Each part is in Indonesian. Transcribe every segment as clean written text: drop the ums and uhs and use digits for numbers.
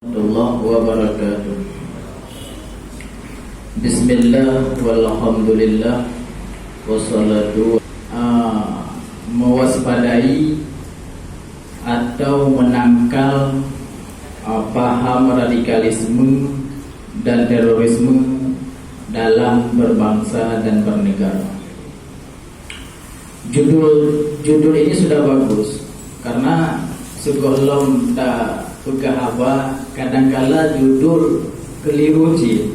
Warahmatullahi wabarakatuh. Bismillah walhamdulillah wassalatu mewaspadai atau menangkal paham radikalisme dan terorisme dalam berbangsa dan bernegara. Judul ini sudah bagus karena sebelum tak pegahaba kadangkala judul keliru ji,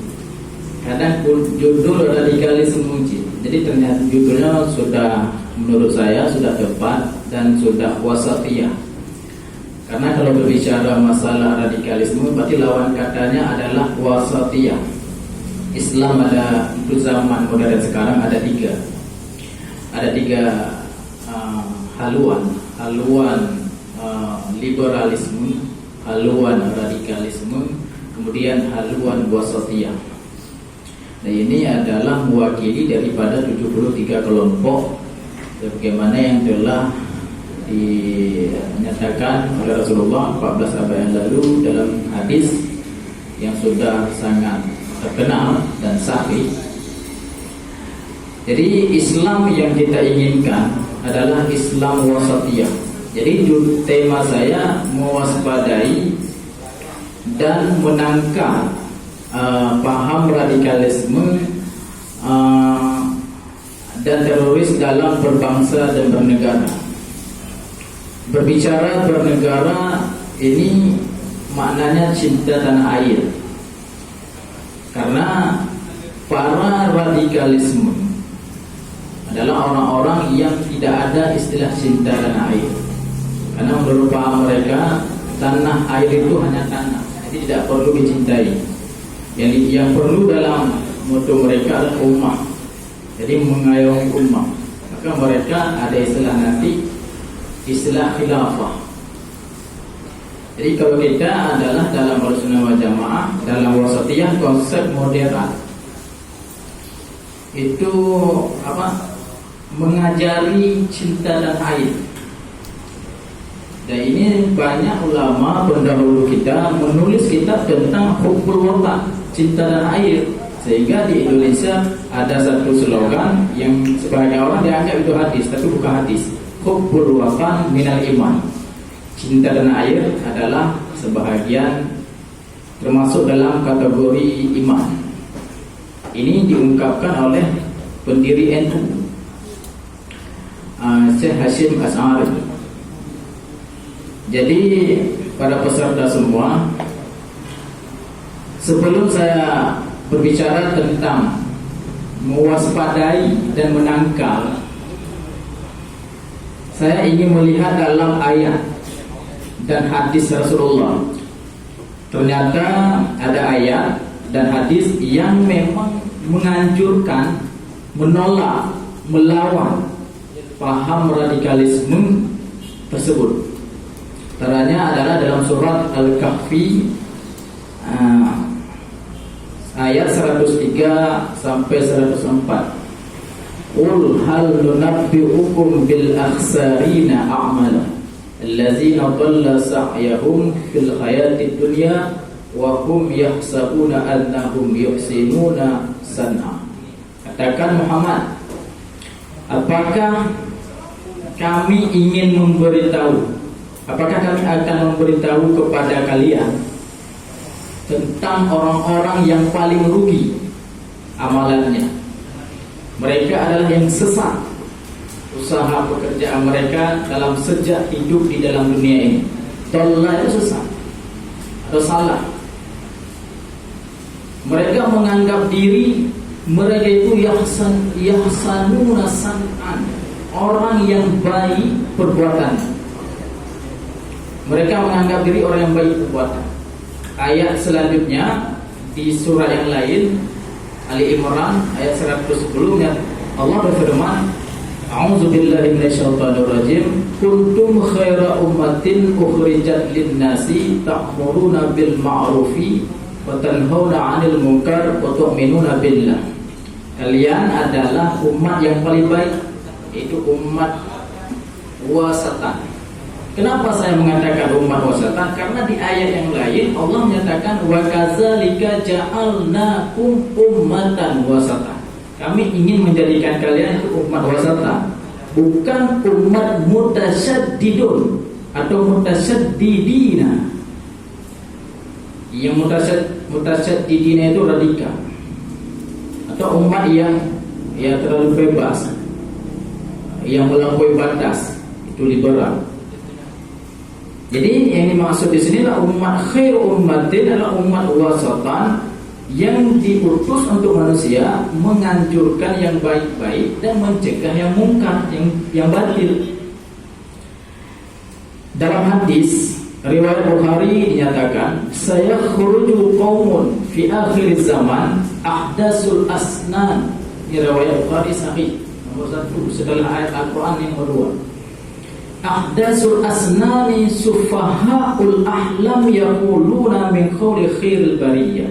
kadang judul radikalisme ji. Jadi ternyata judulnya sudah menurut saya sudah tepat dan sudah wasatiyah. Karena kalau berbicara masalah radikalisme berarti lawan katanya adalah wasatiyah. Islam ada itu zaman modern sekarang ada tiga haluan liberalisme, haluan radikalisme, kemudian haluan wasatiyah. Nah, ini adalah mewakili daripada 73 kelompok sebagaimana yang telah dinyatakan oleh Rasulullah 14 abad yang lalu dalam hadis yang sudah sangat terkenal dan sahih. Jadi Islam yang kita inginkan adalah Islam wasatiyah. Jadi tema saya mewaspadai dan menangkal paham radikalisme dan teroris dalam berbangsa dan bernegara. Berbicara bernegara ini maknanya cinta tanah air. Karena para radikalisme adalah orang-orang yang tidak ada istilah cinta tanah air. Karena menurut paham mereka tanah air itu hanya tanah, jadi tidak perlu dicintai. Yang perlu dalam motto mereka adalah ummah. Jadi mengayomi ummah. Maka mereka ada istilah nanti istilah khilafah. Jadi kalau kita adalah dalam Ahlussunnah wal Jamaah, dalam wasatiyah konsep moderat itu mengajari cinta dan air. Dan ini banyak ulama pendahulu kita menulis kitab tentang hubbul watan, cinta dan air. Sehingga di Indonesia ada satu slogan yang sebagian orang dianggap itu hadis, tapi bukan hadis. Hubbul watan minal iman. Cinta dan air adalah sebahagian termasuk dalam kategori iman. Ini diungkapkan oleh pendiri NU, Syekh Hashim Asy'ari. Jadi pada peserta semua, sebelum saya berbicara tentang mewaspadai dan menangkal, saya ingin melihat dalam ayat dan hadis Rasulullah. Ternyata ada ayat dan hadis yang memang menganjurkan, menolak, melawan paham radikalisme tersebut. Antaranya adalah dalam surat Al-Kahfi ayat 103 sampai 104. Qul hal nunabbi'ukum bil akhsarina a'mala allazina dhalla sa'yahum fil hayatid dunya wa hum yahsabuna annahum yuhsinuna san'a. Katakan Muhammad, apakah kami ingin memberitahu, apakah kami akan memberitahu kepada kalian tentang orang-orang yang paling rugi amalannya? Mereka adalah yang sesat usaha pekerjaan mereka dalam sejak hidup di dalam dunia ini. Dhalla itu sesat atau salah. Mereka menganggap diri mereka itu yahsanuna san'an, orang yang baik perbuatan. Mereka menganggap diri orang yang baik perbuatan. Ayat selanjutnya di surah yang lain, Ali Imran ayat 110-nya Allah berfirman, A'udzubillahi minasyaitonirrajim, kuntum khaira ummatin ukhrijat lin-nasi ta'muruna bil ma'rufi wa tanhauna 'anil munkar wa tu'minuna billah. Kalian adalah umat yang paling baik, yaitu umat wasatan. Kenapa saya mengatakan umat wasatan? Karena di ayat yang lain Allah menyatakan wa kadzalika ja'alnakum ummatan wasatan. Kami ingin menjadikan kalian itu umat wasatan, bukan umat mutasyaddidun atau mutasyaddidina. Yang mutasyaddidina itu radikal, atau umat yang terlalu bebas, yang melampaui batas, itu liberal. Jadi yang dimaksud di sini adalah umat khair ummatin, adalah umat wasatan yang diutus untuk manusia menganjurkan yang baik-baik dan mencegah yang mungkar, yang batil. Dalam hadis riwayat Bukhari dinyatakan, saya khuruju qaumun fi akhir zaman ahdasul asnan. Ini riwayat Bukhari sahih nomor 1 setelah ayat Al-Quran yang nomor 2. Ahdasul asnani sufahaul ahlam yaquluna min qawli khairil bariyah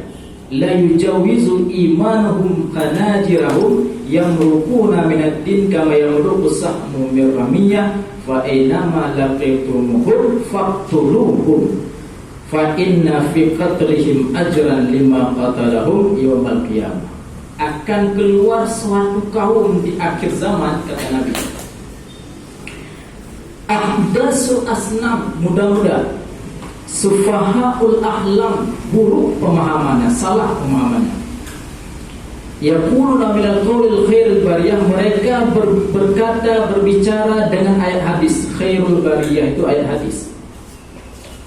la yujawizu imanuhum khanajirahum yamruquna minad din kama yamruqu sahmu min ramiyah fa aynama laqitumuhum faqtuluhum fa inna fi qatlihim ajran lima qatalahum yawmal qiyamah. Akan keluar suatu kaum di akhir zaman, kata Nabi, ahdasul asnam, muda-muda, sufahaul ahlam, buruk pemahamannya, salah pemahamannya. Yaquluna minal qaulil khairil bariyah, mereka berbicara dengan ayat hadis. Khairul bariyah itu ayat hadis.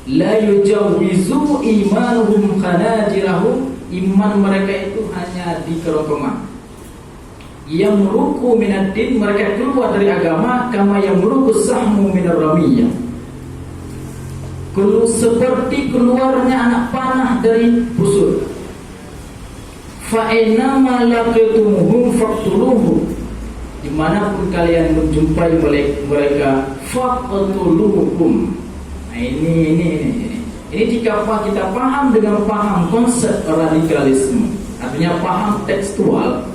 La yujawizu imanuhum khanajirahum, iman mereka itu hanya di kerongkongan. Yang meruku minad din, mereka keluar dari agama kama yang meruku sahmu minar ramiyah, seperti keluarnya anak panah dari busur. Fa inama laqitumuhum faqtuluhum, dimanapun kalian menjumpai mereka faqtuluhum. Nah, ini jika kita paham dengan paham konsep radikalisme, artinya paham tekstual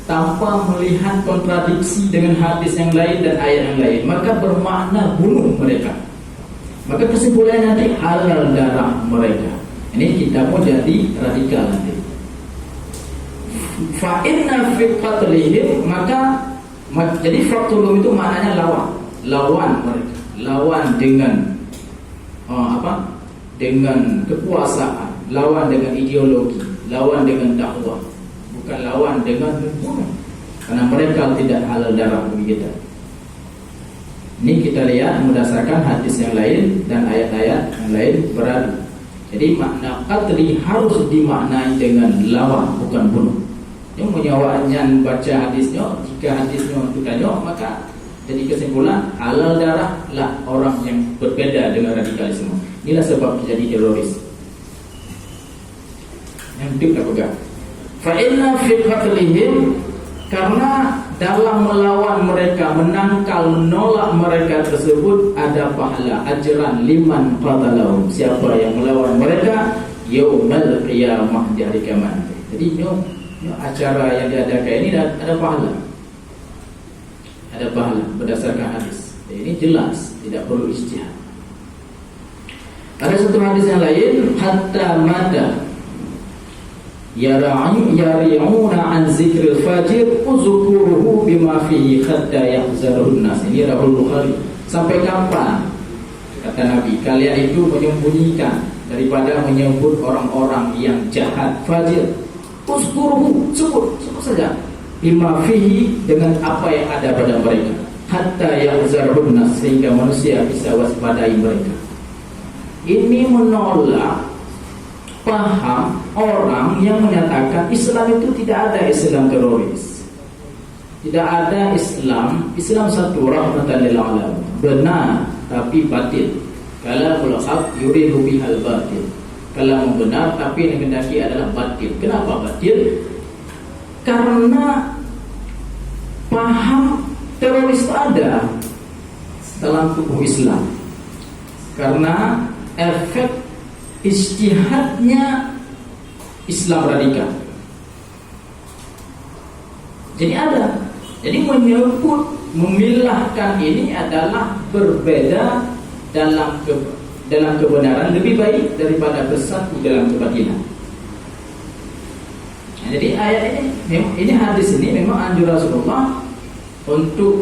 tanpa melihat kontradiksi dengan hadis yang lain dan ayat yang lain, maka bermakna bunuh mereka. Maka kesimpulannya nanti halal darah mereka. Ini kita mau jadi radikal nanti. Fa inna fi qatlihim, maka jadi faqtuluhum itu maknanya lawan mereka, lawan dengan dengan kekuasaan, lawan dengan ideologi, lawan dengan dakwah, bukan lawan dengan membunuh, karena mereka tidak halal darah bagi kita. Ini kita lihat berdasarkan hadis yang lain dan ayat-ayat yang lain beradu. Jadi makna qatli harus dimaknai dengan lawan, bukan bunuh. Yang menyawanya baca hadisnya, jika hadisnya ditanya, maka jadi kesimpulan halal darah lah orang yang berbeda dengan radikalisme. Inilah sebab jadi teroris. Yang kita pegang. Fa inna fi qatlihim, karena dalam melawan mereka, menangkal, menolak mereka tersebut ada pahala, ajran liman qatalahum, siapa yang melawan mereka yaumal qiyamah, di hari kiamat. Jadi acara yang diadakan ini ada pahala. Ada pahala berdasarkan hadis. Ini jelas, tidak perlu ijtihad. Ada satu hadis yang lain, hatta mada yari'una an zikril fajir uzkuruhu bima fihi hatta yahzarun nas. Ini riwayat Bukhari. Sampai kapan, kata Nabi, kalian itu menyembunyikan daripada menyebut orang-orang yang jahat fajir? Uzkuruhu, sebut saja, bima fihi, dengan apa yang ada pada mereka, hatta yahzarun nas, sehingga manusia bisa waspadai mereka. Ini menolak paham orang yang menyatakan Islam itu tidak ada Islam teroris, tidak ada Islam satu rahmatan lil alamin, benar tapi batil. Kalamul haq yuridu bihal batil, kalam benar tapi yang dikehendaki adalah batil. Kenapa batil? Karena paham teroris itu ada dalam tubuh Islam, karena efek ijtihadnya Islam radikal. Jadi ada. Jadi menyebut, memilahkan ini adalah berbeda dalam kebenaran lebih baik daripada bersatu dalam kebatilan. Jadi ayat ini hadis ini memang anjuran Rasulullah untuk